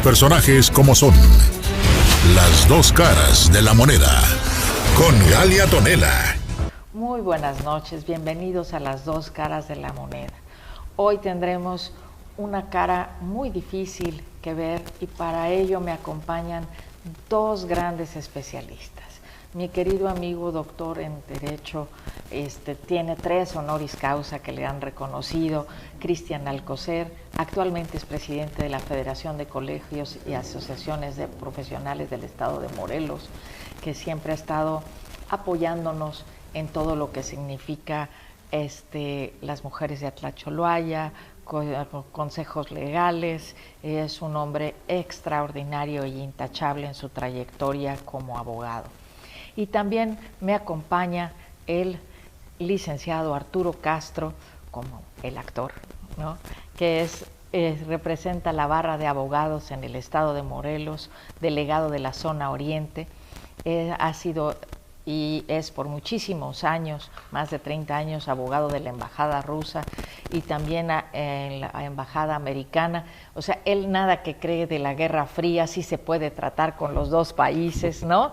personajes como son. Las dos caras de la moneda. Con Galia Tonela. Muy buenas noches, bienvenidos a Las dos caras de la moneda. Hoy tendremos una cara muy difícil que ver y para ello me acompañan dos grandes especialistas. Mi querido amigo doctor en Derecho, tiene 3 honoris causa que le han reconocido, Cristian Alcocer, actualmente es presidente de la Federación de Colegios y Asociaciones de Profesionales del Estado de Morelos, que siempre ha estado apoyándonos en todo lo que significa las mujeres de Atlacholoaya, consejos legales. Es un hombre extraordinario e intachable en su trayectoria como abogado. Y también me acompaña el licenciado Arturo Castro, como el actor, ¿no? Que representa la barra de abogados en el estado de Morelos, delegado de la zona oriente. Ha sido y es por muchísimos años, más de 30 años, abogado de la embajada rusa y también en la embajada americana. O sea, él nada que cree de la Guerra Fría, sí se puede tratar con los dos países, ¿no?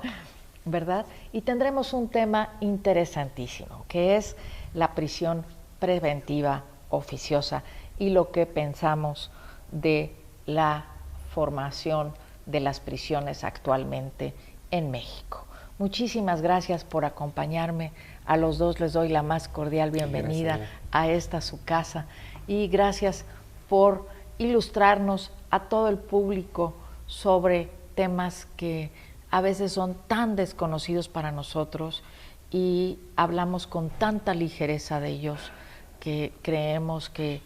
¿Verdad? Y tendremos un tema interesantísimo, que es la prisión preventiva oficiosa y lo que pensamos de la formación de las prisiones actualmente en México. Muchísimas gracias por acompañarme. A los dos les doy la más cordial bienvenida a esta su casa y gracias por ilustrarnos a todo el público sobre temas que a veces son tan desconocidos para nosotros y hablamos con tanta ligereza de ellos que creemos que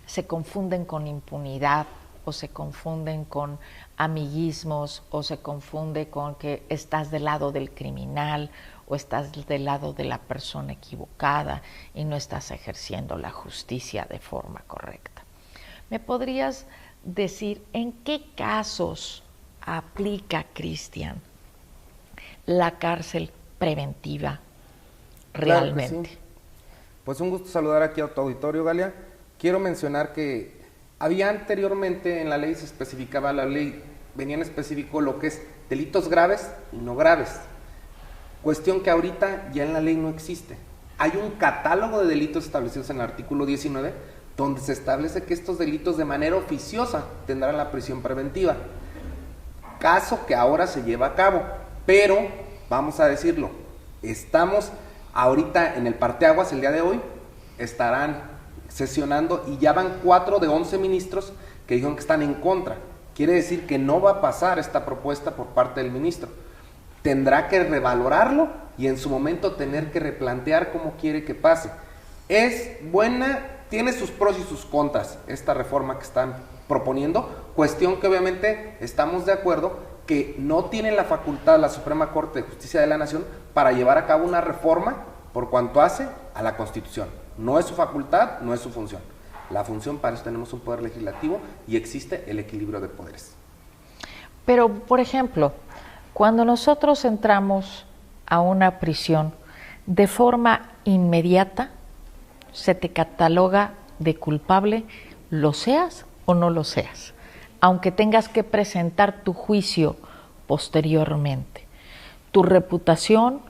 se confunden con impunidad o se confunden con amiguismos o se confunde con que estás del lado del criminal o estás del lado de la persona equivocada y no estás ejerciendo la justicia de forma correcta. ¿Me podrías decir en qué casos aplica, Cristian, la cárcel preventiva realmente? Claro que sí. Pues un gusto saludar aquí a tu auditorio, Galia. Quiero mencionar que había anteriormente en la ley, se especificaba, la ley venía en específico lo que es delitos graves y no graves. Cuestión que ahorita ya en la ley no existe. Hay un catálogo de delitos establecidos en el artículo 19, donde se establece que estos delitos de manera oficiosa tendrán la prisión preventiva. Caso que ahora se lleva a cabo. Pero, vamos a decirlo, estamos ahorita en el parteaguas, el día de hoy, estarán sesionando y ya van 4 de 11 ministros que dijeron que están en contra. Quiere decir que no va a pasar esta propuesta por parte del ministro. Tendrá que revalorarlo y en su momento tener que replantear cómo quiere que pase. Es buena, tiene sus pros y sus contras esta reforma que están proponiendo, cuestión que obviamente estamos de acuerdo que no tiene la facultad la Suprema Corte de Justicia de la Nación para llevar a cabo una reforma por cuanto hace a la Constitución. No es su facultad, no es su función. La función, para eso tenemos un poder legislativo y existe el equilibrio de poderes. Pero, por ejemplo, cuando nosotros entramos a una prisión, de forma inmediata se te cataloga de culpable, lo seas o no lo seas, aunque tengas que presentar tu juicio posteriormente. Tu reputación,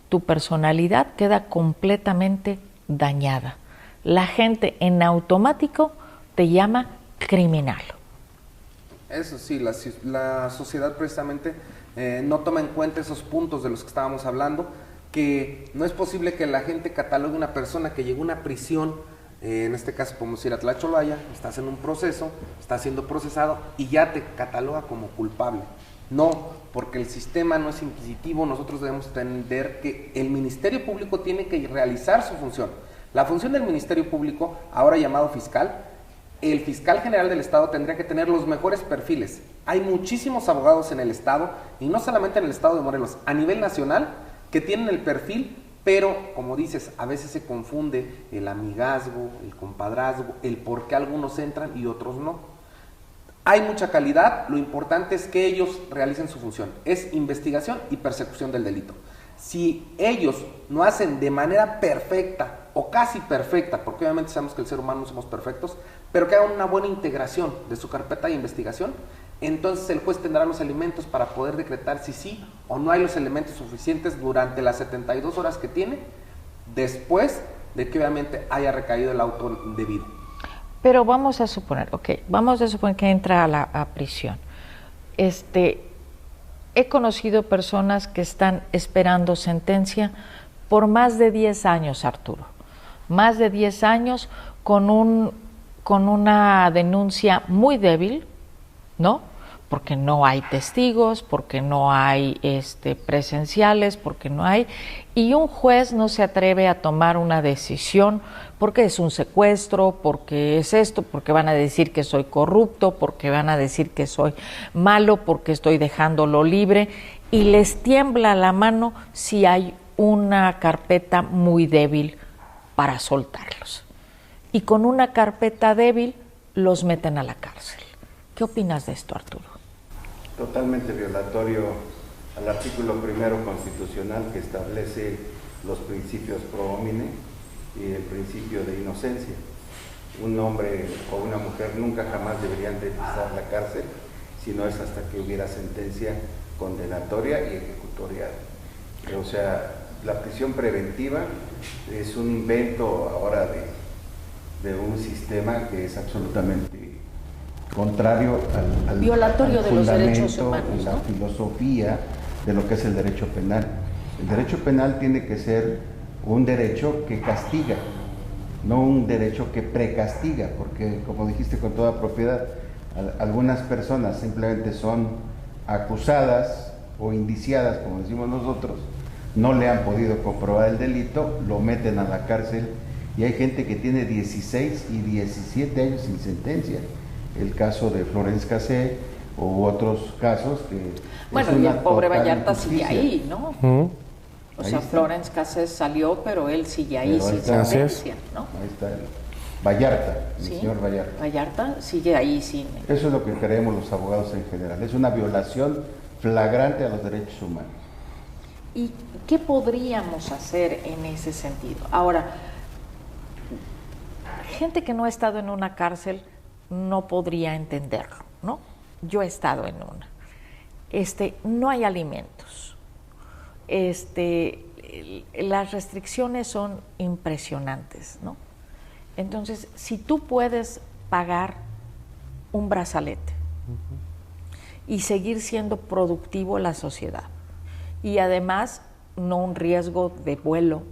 tu personalidad queda completamente dañada. La gente en automático te llama criminal. Eso sí, la sociedad precisamente no toma en cuenta esos puntos de los que estábamos hablando, que no es posible que la gente catalogue a una persona que llegó a una prisión, en este caso podemos ir a Atlacholoaya, estás en un proceso, estás siendo procesado y ya te cataloga como culpable. No, porque el sistema no es inquisitivo, nosotros debemos entender que el Ministerio Público tiene que realizar su función. La función del Ministerio Público, ahora llamado fiscal, el fiscal general del Estado tendría que tener los mejores perfiles. Hay muchísimos abogados en el Estado, y no solamente en el Estado de Morelos, a nivel nacional, que tienen el perfil, pero, como dices, a veces se confunde el amigazgo, el compadrazgo, el por qué algunos entran y otros no. Hay mucha calidad, lo importante es que ellos realicen su función, es investigación y persecución del delito. Si ellos no hacen de manera perfecta o casi perfecta, porque obviamente sabemos que el ser humano no somos perfectos, pero que hagan una buena integración de su carpeta de investigación, entonces el juez tendrá los elementos para poder decretar si sí o no hay los elementos suficientes durante las 72 horas que tiene, después de que obviamente haya recaído el auto debido. Pero vamos a suponer, que entra a prisión. He conocido personas que están esperando sentencia por más de 10 años, Arturo. Más de 10 años con una denuncia muy débil, ¿no? Porque no hay testigos, porque no hay presenciales, porque no hay... Y un juez no se atreve a tomar una decisión porque es un secuestro, porque es esto, porque van a decir que soy corrupto, porque van a decir que soy malo, porque estoy dejándolo libre, y les tiembla la mano si hay una carpeta muy débil para soltarlos. Y con una carpeta débil los meten a la cárcel. ¿Qué opinas de esto, Arturo? Totalmente violatorio al artículo 1 constitucional, que establece los principios pro homine y el principio de inocencia. Un hombre o una mujer nunca jamás deberían de pisar la cárcel si no es hasta que hubiera sentencia condenatoria y ejecutorial. O sea, la prisión preventiva es un invento ahora de un sistema que es absolutamente contrario al violatorio de los derechos humanos, y la filosofía de lo que es el derecho penal. El derecho penal tiene que ser un derecho que castiga, no un derecho que precastiga, porque, como dijiste con toda propiedad, algunas personas simplemente son acusadas o indiciadas, como decimos nosotros, no le han podido comprobar el delito, lo meten a la cárcel, y hay gente que tiene 16 y 17 años sin sentencia. El caso de Florence Cassé u otros casos que... Bueno, y el pobre Vallarta sigue ahí, ¿no? O sea, Florence Cassé salió, pero él sigue ahí sin sentencia, ¿no? Ahí está el Vallarta, el señor Vallarta. Vallarta sigue ahí sin... Eso es lo que creemos los abogados en general. Es una violación flagrante a los derechos humanos. ¿Y qué podríamos hacer en ese sentido? Ahora, gente que no ha estado en una cárcel no podría entenderlo, ¿no? Yo he estado en una. No hay alimentos. Las restricciones son impresionantes, ¿no? Entonces, si tú puedes pagar un brazalete y seguir siendo productivo en la sociedad, y además no un riesgo de vuelo,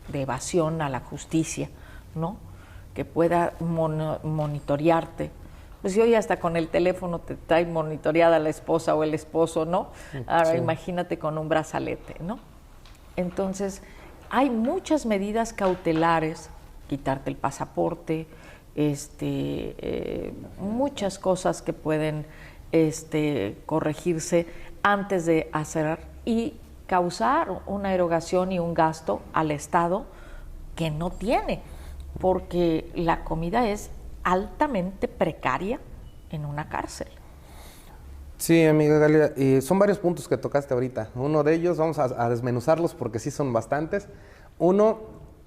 de evasión a la justicia, ¿no?, que pueda monitorearte. Pues hoy hasta con el teléfono te trae monitoreada la esposa o el esposo, ¿no? Ahora sí, imagínate con un brazalete, ¿no? Entonces, hay muchas medidas cautelares, quitarte el pasaporte, muchas cosas que pueden corregirse antes de hacer y causar una erogación y un gasto al Estado que no tiene, porque la comida es altamente precaria en una cárcel. Sí, amiga Galia, son varios puntos que tocaste ahorita. Uno de ellos, vamos a desmenuzarlos porque sí son bastantes. Uno,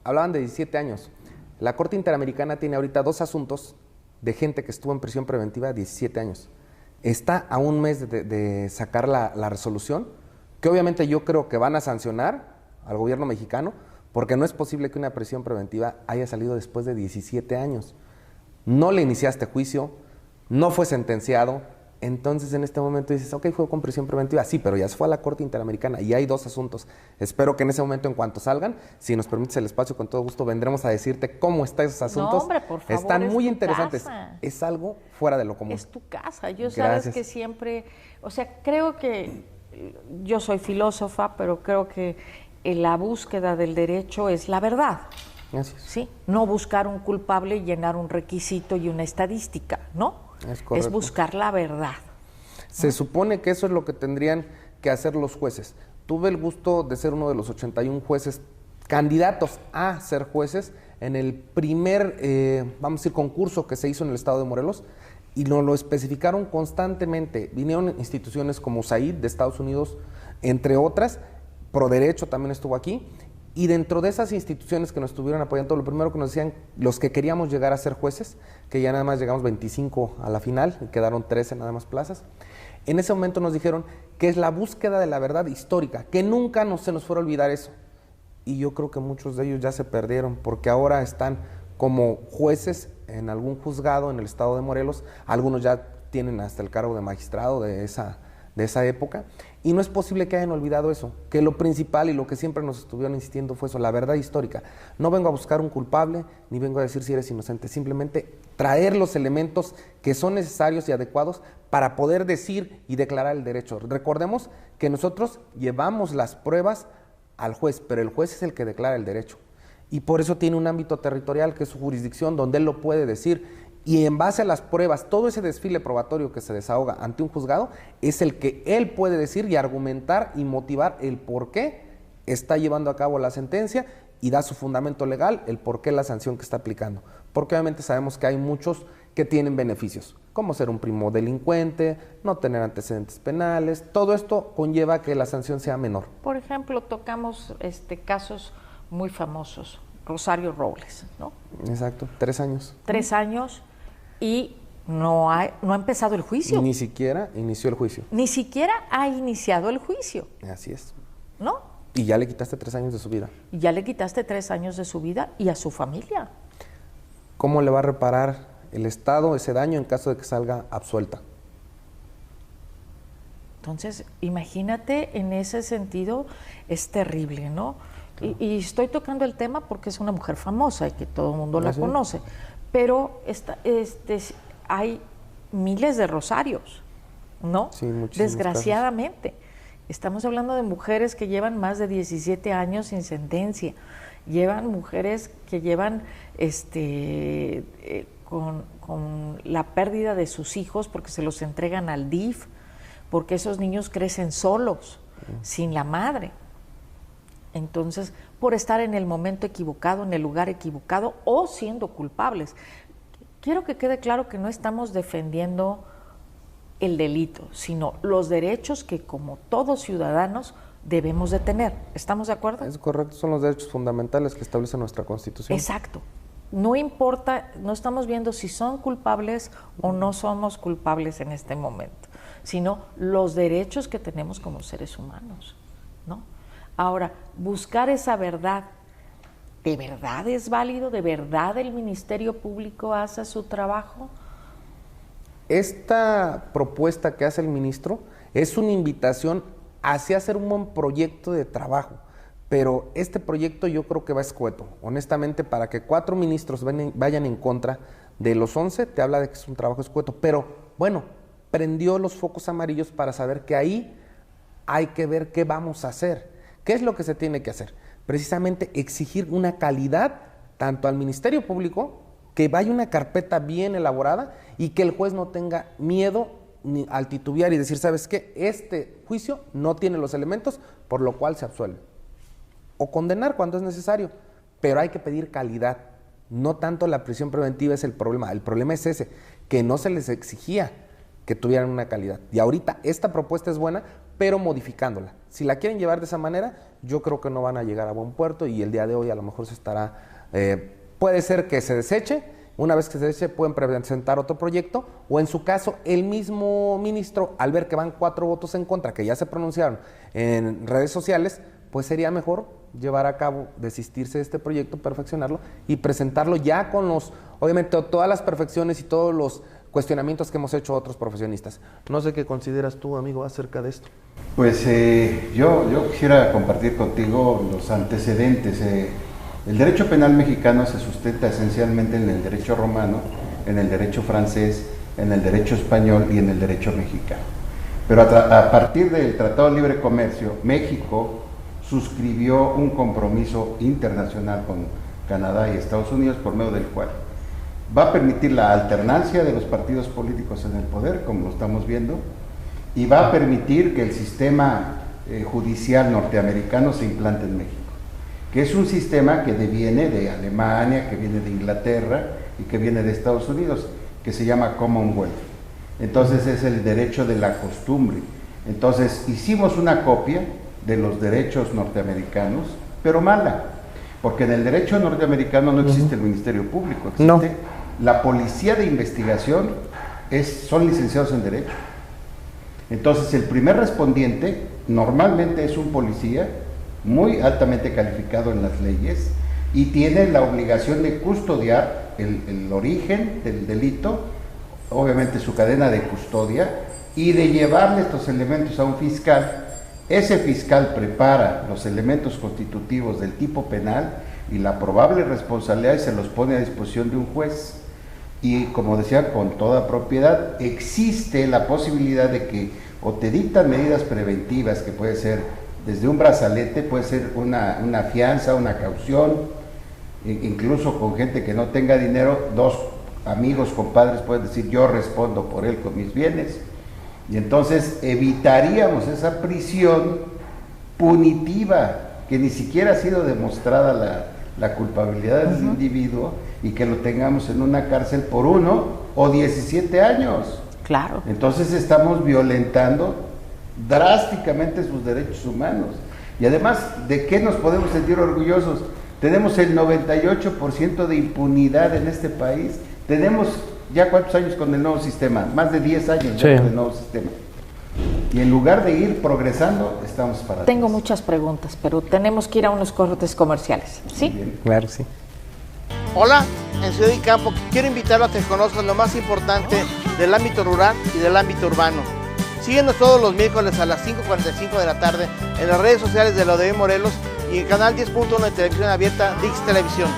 hablaban de 17 años. La Corte Interamericana tiene ahorita 2 asuntos de gente que estuvo en prisión preventiva 17 años. Está a un mes de sacar la resolución, que obviamente yo creo que van a sancionar al gobierno mexicano, porque no es posible que una prisión preventiva haya salido después de 17 años. No le iniciaste juicio, no fue sentenciado, entonces en este momento dices, ok, fue con prisión preventiva, sí, pero ya se fue a la Corte Interamericana y hay 2 asuntos. Espero que en ese momento, en cuanto salgan, si nos permites el espacio, con todo gusto vendremos a decirte cómo están esos asuntos. No, hombre, por favor, están muy interesantes. Casa. Es algo fuera de lo común. Es tu casa. Yo sabes que siempre, o sea, creo que yo soy filósofa, pero creo que la búsqueda del derecho es la verdad. Gracias. Sí, no buscar un culpable y llenar un requisito y una estadística, ¿no? Es correcto. Es buscar la verdad. Se supone que eso es lo que tendrían que hacer los jueces. Tuve el gusto de ser uno de los 81 jueces candidatos a ser jueces en el primer, vamos a decir, concurso que se hizo en el estado de Morelos, y nos lo especificaron constantemente. Vinieron instituciones como USAID de Estados Unidos, entre otras, ProDerecho también estuvo aquí, Y dentro de esas instituciones que nos estuvieron apoyando, lo primero que nos decían, los que queríamos llegar a ser jueces, que ya nada más llegamos 25 a la final, y quedaron 13 nada más plazas, en ese momento nos dijeron que es la búsqueda de la verdad histórica, que nunca se nos fuera a olvidar eso. Y yo creo que muchos de ellos ya se perdieron, porque ahora están como jueces en algún juzgado en el estado de Morelos, algunos ya tienen hasta el cargo de magistrado de esa época, y no es posible que hayan olvidado eso, que lo principal y lo que siempre nos estuvieron insistiendo fue eso, la verdad histórica. No vengo a buscar un culpable, ni vengo a decir si eres inocente, simplemente traer los elementos que son necesarios y adecuados para poder decir y declarar el derecho. Recordemos que nosotros llevamos las pruebas al juez, pero el juez es el que declara el derecho, y por eso tiene un ámbito territorial que es su jurisdicción, donde él lo puede decir. Y en base a las pruebas, todo ese desfile probatorio que se desahoga ante un juzgado es el que él puede decir y argumentar y motivar el por qué está llevando a cabo la sentencia y da su fundamento legal, el por qué la sanción que está aplicando. Porque obviamente sabemos que hay muchos que tienen beneficios, como ser un primo delincuente, no tener antecedentes penales, todo esto conlleva que la sanción sea menor. Por ejemplo, tocamos casos muy famosos, Rosario Robles, ¿no? Exacto, 3 años. 3 años. Y no ha empezado el juicio. Ni siquiera inició el juicio. Ni siquiera ha iniciado el juicio. Así es. ¿No? Y ya le quitaste 3 años de su vida. Y ya le quitaste 3 años de su vida y a su familia. ¿Cómo le va a reparar el Estado ese daño en caso de que salga absuelta? Entonces, imagínate, en ese sentido, es terrible, ¿no? Claro. Y estoy tocando el tema porque es una mujer famosa y que todo el mundo la conoce. Pero hay miles de Rosarios, ¿no? Sí, muchísimos desgraciadamente. Casos. Estamos hablando de mujeres que llevan más de 17 años sin sentencia. Llevan mujeres que llevan con la pérdida de sus hijos porque se los entregan al DIF, porque esos niños crecen solos, sin la madre. Entonces, por estar en el momento equivocado, en el lugar equivocado o siendo culpables. Quiero que quede claro que no estamos defendiendo el delito, sino los derechos que como todos ciudadanos debemos de tener. ¿Estamos de acuerdo? Es correcto, son los derechos fundamentales que establece nuestra Constitución. Exacto. No importa, no estamos viendo si son culpables o no somos culpables en este momento, sino los derechos que tenemos como seres humanos, ¿no? Ahora, buscar esa verdad, ¿de verdad es válido? ¿De verdad el Ministerio Público hace su trabajo? Esta propuesta que hace el ministro es una invitación hacia hacer un buen proyecto de trabajo, pero este proyecto yo creo que va escueto. Honestamente, para que 4 ministros vayan en contra de los 11, te habla de que es un trabajo escueto, pero bueno, prendió los focos amarillos para saber que ahí hay que ver qué vamos a hacer. ¿Qué es lo que se tiene que hacer? Precisamente exigir una calidad tanto al Ministerio Público, que vaya una carpeta bien elaborada y que el juez no tenga miedo ni al titubear y decir, ¿sabes qué? Este juicio no tiene los elementos, por lo cual se absuelve. O condenar cuando es necesario, pero hay que pedir calidad. No tanto la prisión preventiva es el problema es ese, que no se les exigía que tuvieran una calidad. Y ahorita esta propuesta es buena, pero modificándola. Si la quieren llevar de esa manera, yo creo que no van a llegar a buen puerto y el día de hoy a lo mejor se estará... puede ser que se deseche, una vez que se deseche pueden presentar otro proyecto, o en su caso el mismo ministro, al ver que van 4 votos en contra, que ya se pronunciaron en redes sociales, pues sería mejor llevar a cabo, desistirse de este proyecto, perfeccionarlo y presentarlo ya con obviamente todas las perfecciones y todos los cuestionamientos que hemos hecho otros profesionistas. No sé qué consideras tú, amigo, acerca de esto. Pues yo quisiera compartir contigo los antecedentes. El derecho penal mexicano se sustenta esencialmente en el derecho romano, en el derecho francés, en el derecho español y en el derecho mexicano. Pero a partir del Tratado de Libre Comercio, México suscribió un compromiso internacional con Canadá y Estados Unidos, por medio del cual va a permitir la alternancia de los partidos políticos en el poder, como lo estamos viendo, y va a permitir que el sistema judicial norteamericano se implante en México, que es un sistema que viene de Alemania, que viene de Inglaterra y que viene de Estados Unidos, que se llama Commonwealth. Entonces es el derecho de la costumbre. Entonces hicimos una copia de los derechos norteamericanos pero mala, porque en el derecho norteamericano no existe el Ministerio Público, existe la policía de investigación, son licenciados en Derecho. Entonces el primer respondiente normalmente es un policía muy altamente calificado en las leyes y tiene la obligación de custodiar el origen del delito, obviamente su cadena de custodia, y de llevarle estos elementos a un fiscal. Ese fiscal prepara los elementos constitutivos del tipo penal y la probable responsabilidad se los pone a disposición de un juez. Y como decía, con toda propiedad, existe la posibilidad de que o te dictan medidas preventivas, que puede ser desde un brazalete, puede ser una fianza, una caución, incluso con gente que no tenga dinero, dos amigos, compadres pueden decir yo respondo por él con mis bienes, y entonces evitaríamos esa prisión punitiva, que ni siquiera ha sido demostrada la culpabilidad del individuo, y que lo tengamos en una cárcel por 1 o 17 años. Claro. Entonces estamos violentando drásticamente sus derechos humanos. Y además, ¿de qué nos podemos sentir orgullosos? Tenemos el 98% de impunidad en este país. Tenemos ya ¿cuántos años con el nuevo sistema? Más de 10 años ya con el nuevo sistema. Y en lugar de ir progresando, estamos parados. Tengo muchas preguntas, pero tenemos que ir a unos cortes comerciales. ¿Sí? Claro, sí. Hola, en Ciudad y Campo quiero invitarlos a que conozcan lo más importante del ámbito rural y del ámbito urbano. Síguenos todos los miércoles a las 5:45 de la tarde en las redes sociales de lo de hoy Morelos y en el canal 10.1 de televisión abierta Dix Televisión.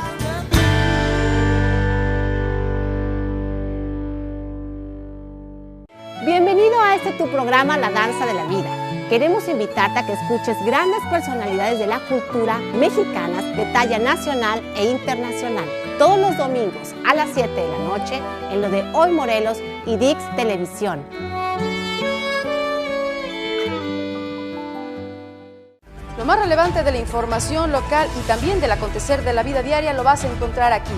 Bienvenido a tu programa La Danza de la Vida. Queremos invitarte a que escuches grandes personalidades de la cultura mexicanas de talla nacional e internacional. Todos los domingos a las 7 de la noche en lo de Hoy Morelos y Dix Televisión. Lo más relevante de la información local y también del acontecer de la vida diaria lo vas a encontrar aquí.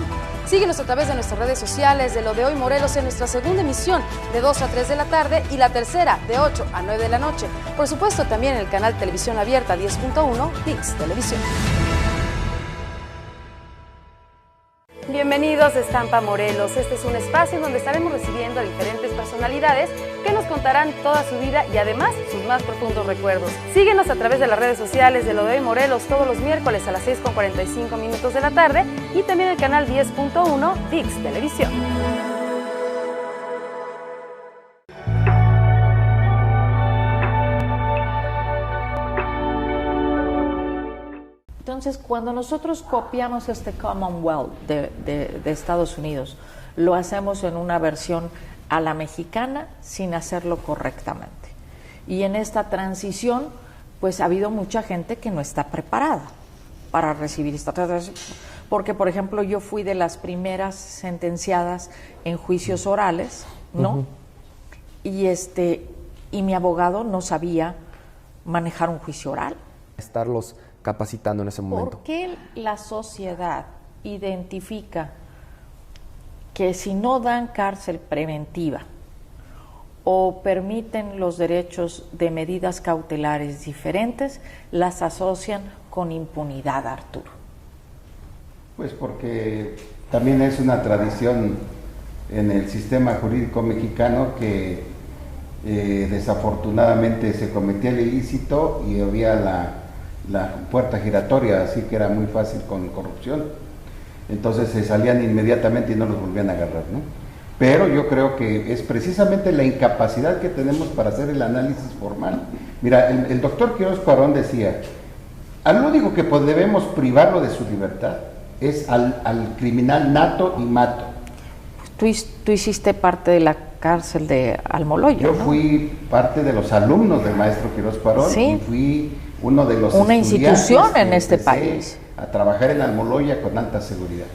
Síguenos a través de nuestras redes sociales de Lo de Hoy Morelos en nuestra segunda emisión de 2 a 3 de la tarde y la tercera de 8 a 9 de la noche. Por supuesto también en el canal Televisión Abierta 10.1 Dix Televisión. Bienvenidos a Estampa Morelos. Este es un espacio donde estaremos recibiendo a diferentes personalidades que nos contarán toda su vida y además sus más profundos recuerdos. Síguenos a través de las redes sociales de Lo de Hoy Morelos todos los miércoles a las 6:45 de la tarde y también el canal 10.1 Dix Televisión. Entonces, cuando nosotros copiamos este Commonwealth de Estados Unidos, lo hacemos en una versión a la mexicana sin hacerlo correctamente. Y en esta transición, pues ha habido mucha gente que no está preparada para recibir esta transición. Porque, por ejemplo, yo fui de las primeras sentenciadas en juicios orales, ¿no? Y mi abogado no sabía manejar un juicio oral. Estarlos capacitando en ese momento. ¿Por qué la sociedad identifica que si no dan cárcel preventiva o permiten los derechos de medidas cautelares diferentes, las asocian con impunidad, Arturo? Pues porque también es una tradición en el sistema jurídico mexicano que desafortunadamente se cometía el ilícito y había la puerta giratoria, así que era muy fácil con corrupción. Entonces se salían inmediatamente y no los volvían a agarrar, ¿no? Pero yo creo que es precisamente la incapacidad que tenemos para hacer el análisis formal. Mira, el doctor Quiroz Cuarón decía, al único que debemos privarlo de su libertad es al criminal nato y mato. Tú hiciste parte de la cárcel de Almoloya, Yo ¿no? fui parte de los alumnos del maestro Quiroz Cuarón, ¿sí? Y fui uno de los una institución en que este empecé país a trabajar en Almoloya con alta seguridad.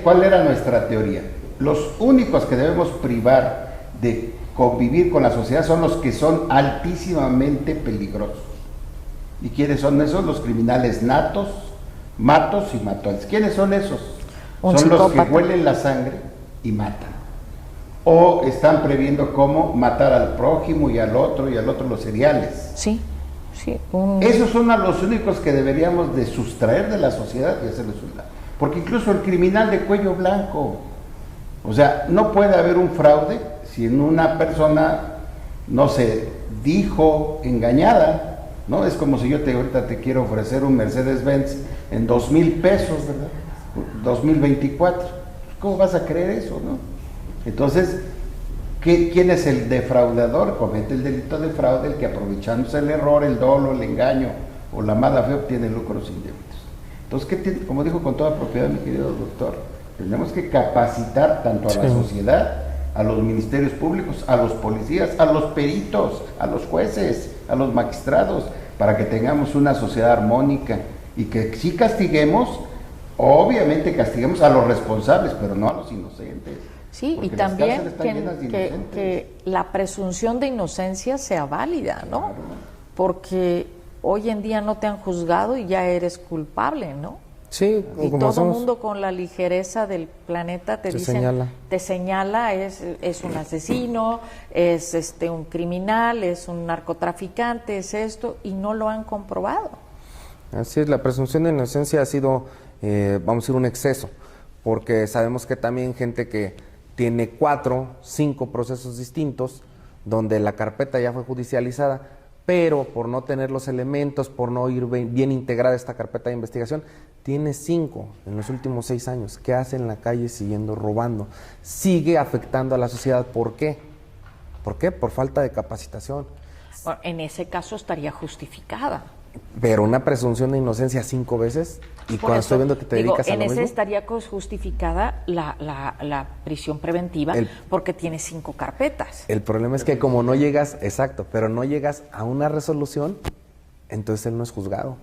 ¿Cuál era nuestra teoría? Los únicos que debemos privar de convivir con la sociedad son los que son altísimamente peligrosos. ¿Y quiénes son esos? Los criminales natos, matos y matones. ¿Quiénes son esos? Son psicópata. Los que huelen la sangre y matan. O están previendo cómo matar al prójimo y al otro los seriales. Sí. Sí, Esos son a los únicos que deberíamos de sustraer de la sociedad y hacerles un lado. Porque incluso el criminal de cuello blanco, o sea, no puede haber un fraude si en una persona no se dijo engañada, ¿no? Es como si yo ahorita te quiero ofrecer un Mercedes-Benz en 2,000 pesos, ¿verdad? 2024. ¿Cómo vas a creer eso, no? Entonces, ¿quién es el defraudador? Comete el delito de fraude, el que aprovechándose el error, el dolo, el engaño o la mala fe obtiene lucros indebidos. Entonces, como dijo con toda propiedad mi querido doctor, tenemos que capacitar tanto a la sociedad, a los ministerios públicos, a los policías, a los peritos, a los jueces, a los magistrados, para que tengamos una sociedad armónica y que sí castiguemos, obviamente castiguemos a los responsables, pero no a los inocentes. Sí, y también que la presunción de inocencia sea válida, ¿no? Claro. Porque hoy en día no te han juzgado y ya eres culpable, ¿no? Sí, y todo el mundo con la ligereza del planeta te señala, es un asesino, es un criminal, es un narcotraficante, es esto, y no lo han comprobado. Así es, la presunción de inocencia ha sido, vamos a decir, un exceso, porque sabemos que también gente que tiene 4, 5 procesos distintos, donde la carpeta ya fue judicializada, pero por no tener los elementos, por no ir bien integrada esta carpeta de investigación, tiene 5 en los últimos 6 años. ¿Qué hace en la calle siguiendo robando? Sigue afectando a la sociedad. ¿Por qué? ¿Por qué? Por falta de capacitación. Bueno, en ese caso estaría justificada. Pero una presunción de inocencia 5 veces, y cuando estoy viendo que te dedicas a lo mismo. En ese estaría justificada la prisión preventiva porque tiene 5 carpetas. El problema es que como no llegas, exacto, pero no llegas a una resolución, entonces él no es juzgado.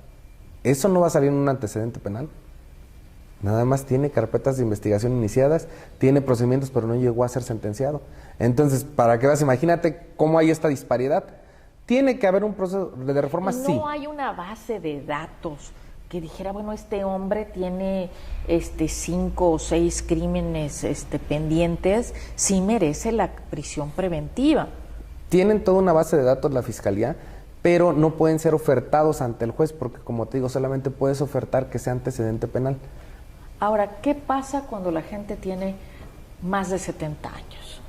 Eso no va a salir en un antecedente penal. Nada más tiene carpetas de investigación iniciadas, tiene procedimientos, pero no llegó a ser sentenciado. Entonces, para que veas, imagínate cómo hay esta disparidad. ¿Tiene que haber un proceso de reforma? No Sí. hay una base de datos que dijera, bueno, este hombre tiene 5 o 6 crímenes pendientes, sí merece la prisión preventiva. Tienen toda una base de datos la Fiscalía, pero no pueden ser ofertados ante el juez, porque como te digo, solamente puedes ofertar que sea antecedente penal. Ahora, ¿qué pasa cuando la gente tiene más de 70 años?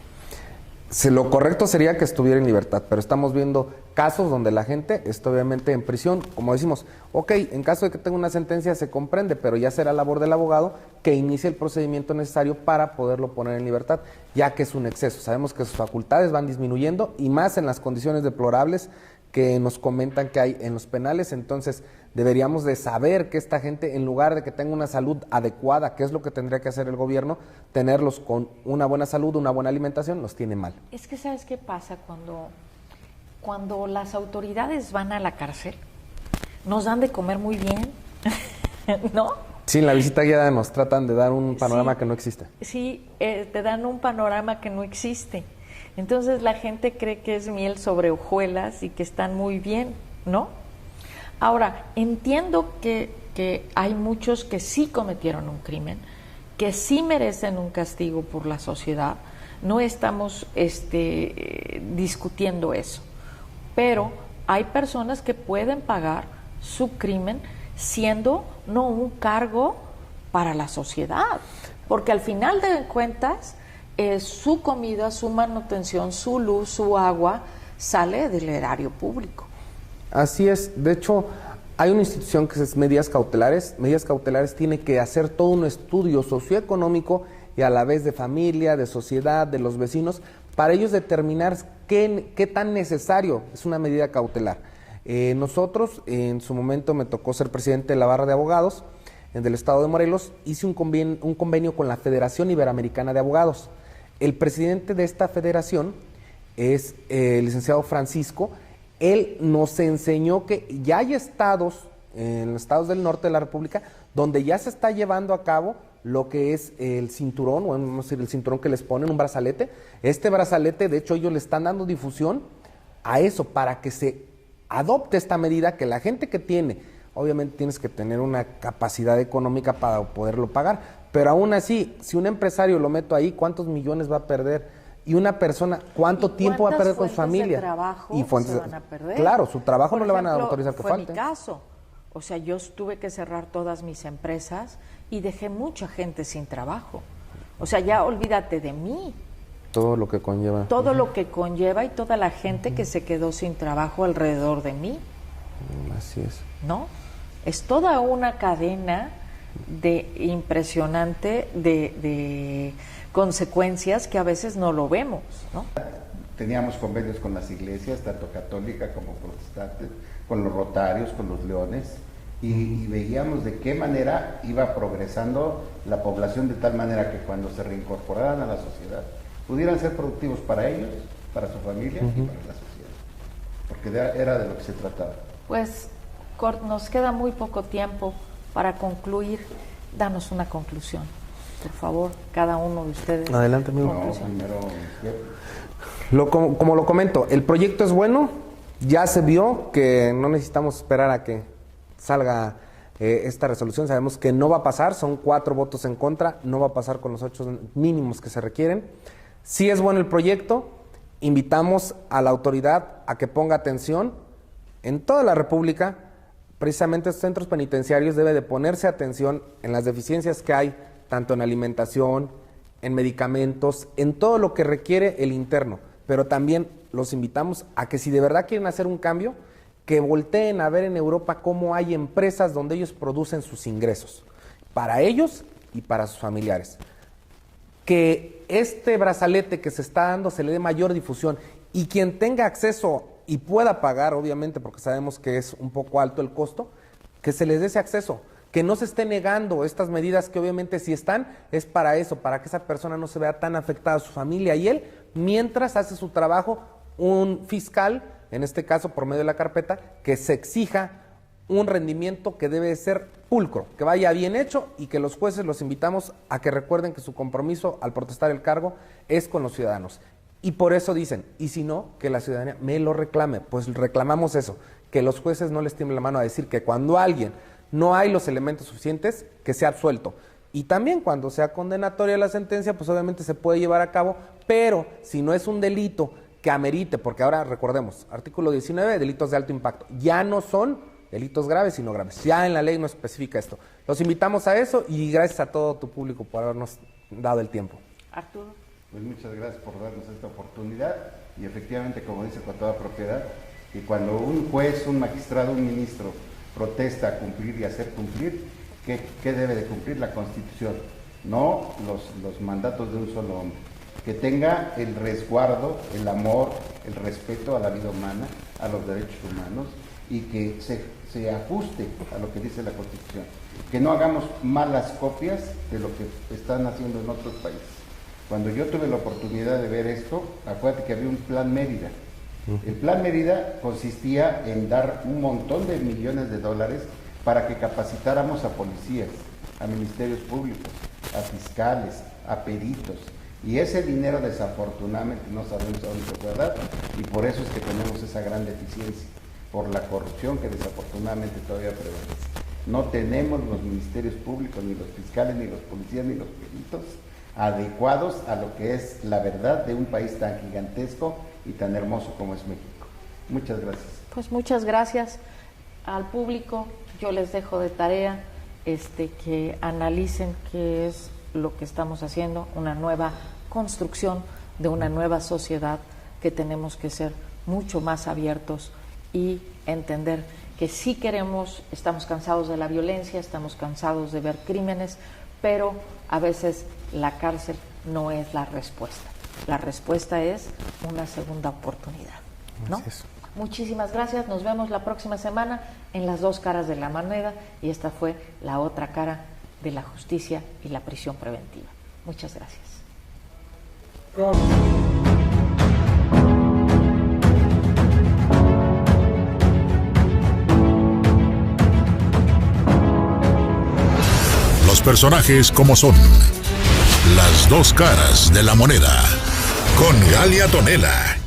Lo correcto sería que estuviera en libertad, pero estamos viendo casos donde la gente está obviamente en prisión. Como decimos, ok, en caso de que tenga una sentencia se comprende, pero ya será labor del abogado que inicie el procedimiento necesario para poderlo poner en libertad, ya que es un exceso. Sabemos que sus facultades van disminuyendo y más en las condiciones deplorables que nos comentan que hay en los penales. Entonces deberíamos de saber que esta gente, en lugar de que tenga una salud adecuada, que es lo que tendría que hacer el gobierno, tenerlos con una buena salud, una buena alimentación, los tiene mal. Es que ¿sabes qué pasa? Cuando las autoridades van a la cárcel, nos dan de comer muy bien, ¿no? Sí, en la visita guiada nos tratan de dar un panorama que no existe. Sí, te dan un panorama que no existe. Entonces la gente cree que es miel sobre hojuelas y que están muy bien, ¿no? Ahora, entiendo que hay muchos que sí cometieron un crimen, que sí merecen un castigo por la sociedad. No estamos discutiendo eso. Pero hay personas que pueden pagar su crimen siendo no un cargo para la sociedad. Porque al final de cuentas, su comida, su manutención, su luz, su agua, sale del erario público. Así es. De hecho, hay una institución que es Medidas Cautelares. Medidas Cautelares tiene que hacer todo un estudio socioeconómico y a la vez de familia, de sociedad, de los vecinos, para ellos determinar qué tan necesario es una medida cautelar. Nosotros, en su momento me tocó ser presidente de la Barra de Abogados del Estado de Morelos, hice un convenio con la Federación Iberoamericana de Abogados. El presidente de esta federación es el licenciado Francisco. Él nos enseñó que ya hay estados, en los estados del norte de la República, donde ya se está llevando a cabo lo que es el cinturón, o vamos a decir el cinturón que les ponen, un brazalete. Este brazalete, de hecho, ellos le están dando difusión a eso, para que se adopte esta medida, que la gente que tiene, obviamente tienes que tener una capacidad económica para poderlo pagar, pero aún así, si un empresario lo meto ahí, ¿cuántos millones va a perder Y una persona, ¿cuánto tiempo va a perder con su familia? De trabajo y fuentes se van a perder. Claro, su trabajo Por no le van a ejemplo, autorizar que fue falte. mi caso. O sea, yo tuve que cerrar todas mis empresas y dejé mucha gente sin trabajo. O sea, ya olvídate de mí. Todo lo que conlleva. Todo lo que conlleva y toda la gente que se quedó sin trabajo alrededor de mí. Así es. ¿No? Es toda una cadena impresionante de consecuencias que a veces no lo vemos, ¿no? Teníamos convenios con las iglesias, tanto católica como protestante, con los rotarios, con los leones, y veíamos de qué manera iba progresando la población, de tal manera que cuando se reincorporaran a la sociedad pudieran ser productivos para ellos, para su familia y para la sociedad, porque era de lo que se trataba. Pues nos queda muy poco tiempo para concluir. Danos una conclusión, por favor, cada uno de ustedes. Adelante, amigo. Como lo comento, el proyecto es bueno, ya se vio que no necesitamos esperar a que salga esta resolución, sabemos que no va a pasar, son 4 votos en contra, no va a pasar con los 8 mínimos que se requieren. Sí es bueno el proyecto, invitamos a la autoridad a que ponga atención en toda la República. Precisamente estos centros penitenciarios debe de ponerse atención en las deficiencias que hay, tanto en alimentación, en medicamentos, en todo lo que requiere el interno. Pero también los invitamos a que si de verdad quieren hacer un cambio, que volteen a ver en Europa cómo hay empresas donde ellos producen sus ingresos, para ellos y para sus familiares. Que este brazalete que se está dando se le dé mayor difusión, y quien tenga acceso y pueda pagar, obviamente, porque sabemos que es un poco alto el costo, que se les dé ese acceso, que no se esté negando estas medidas que obviamente si están, es para eso, para que esa persona no se vea tan afectada, su familia y él, mientras hace su trabajo un fiscal, en este caso por medio de la carpeta, que se exija un rendimiento que debe ser pulcro, que vaya bien hecho, y que los jueces los invitamos a que recuerden que su compromiso al protestar el cargo es con los ciudadanos. Y por eso dicen, y si no, que la ciudadanía me lo reclame. Pues reclamamos eso, que los jueces no les tiemblen la mano a decir que cuando alguien no hay los elementos suficientes, que sea absuelto. Y también cuando sea condenatoria la sentencia, pues obviamente se puede llevar a cabo, pero si no es un delito que amerite, porque ahora recordemos, artículo 19, delitos de alto impacto, ya no son delitos graves, sino graves. Ya en la ley no especifica esto. Los invitamos a eso y gracias a todo tu público por habernos dado el tiempo. Arturo. Pues muchas gracias por darnos esta oportunidad, y efectivamente, como dice con toda propiedad, que cuando un juez, un magistrado, un ministro protesta a cumplir y hacer cumplir, ¿qué debe de cumplir? La Constitución, no los mandatos de un solo hombre. Que tenga el resguardo, el amor, el respeto a la vida humana, a los derechos humanos, y que se ajuste a lo que dice la Constitución. Que no hagamos malas copias de lo que están haciendo en otros países. Cuando yo tuve la oportunidad de ver esto, acuérdate que había un Plan Mérida. El Plan Mérida consistía en dar un montón de millones de dólares para que capacitáramos a policías, a ministerios públicos, a fiscales, a peritos. Y ese dinero desafortunadamente no sabemos a dónde se puede dar, y por eso es que tenemos esa gran deficiencia, por la corrupción que desafortunadamente todavía prevalece. No tenemos los ministerios públicos, ni los fiscales, ni los policías, ni los peritos adecuados a lo que es la verdad de un país tan gigantesco y tan hermoso como es México. Muchas gracias. Pues muchas gracias al público. Yo les dejo de tarea que analicen qué es lo que estamos haciendo, una nueva construcción de una nueva sociedad, que tenemos que ser mucho más abiertos y entender que sí queremos, estamos cansados de la violencia, estamos cansados de ver crímenes, pero a veces la cárcel no es la respuesta. La respuesta es una segunda oportunidad, ¿no? Muchísimas gracias, nos vemos la próxima semana en Las Dos Caras de la Moneda, y esta fue la otra cara de la justicia y la prisión preventiva. Muchas gracias. Los personajes como son. Las dos caras de la moneda. Con Galia Tonela.